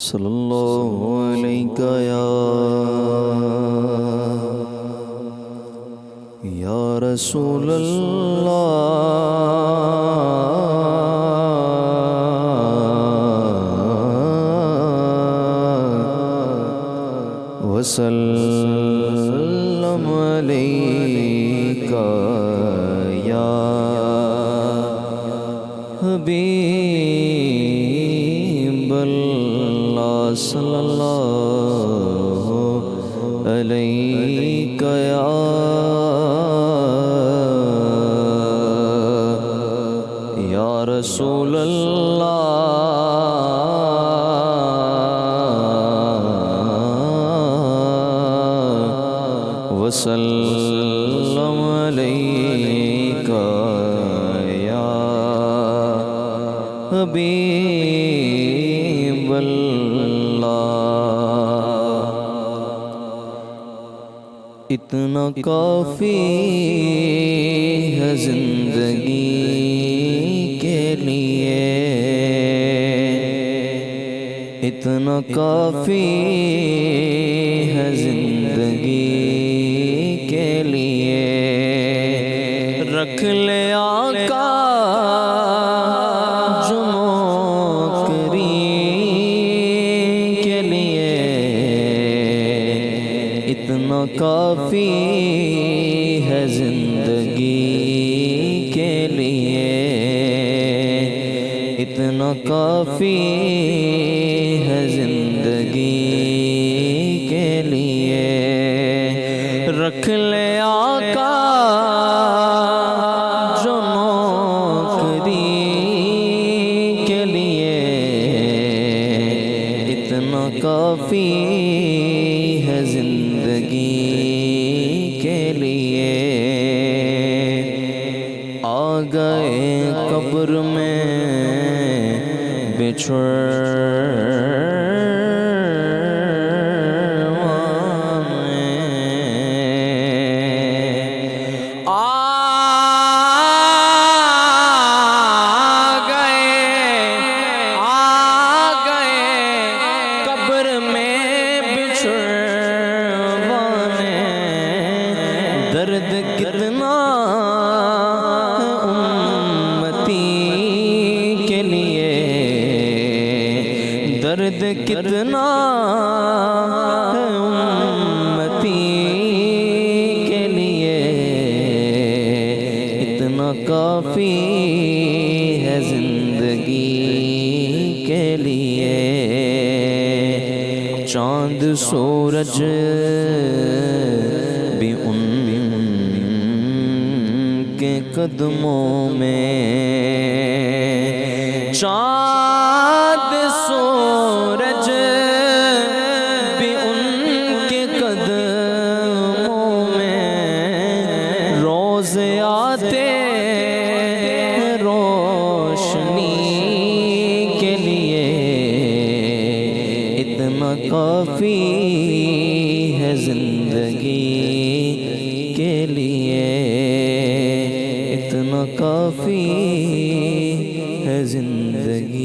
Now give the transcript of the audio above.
صلی اللہ علیہ یا رسول اللہ وسلم علیک یا حبیب اللہ صلی اللہ علیہ یا رسول اللہ وسلم علیک یا حبیب اللہ اتنا کافی ہے زندگی کے لیے، اتنا کافی ہے زندگی کے لیے، رکھ لے آقا جو نوکری کے لیے، اتنا کافی ہے زندگی کے لیے، اتنا کافی ہے زندگی کے لیے، رکھ لے آقا جو نوکری کے لیے، اتنا کافی ہے زندگی کے لیے، آ گئے قبر میں درد کتنا امتی کے لیے، درد کتنا امتی کے لیے، اتنا کافی ہے زندگی کے لیے، چاند سورج بھی ان کے قدموں میں، چاند سورج بھی ان کے قدموں میں، روز آتے روشنی کے لیے، اتنا کافی ہے زندگی کے لیے، اتنا کافی ہے زندگی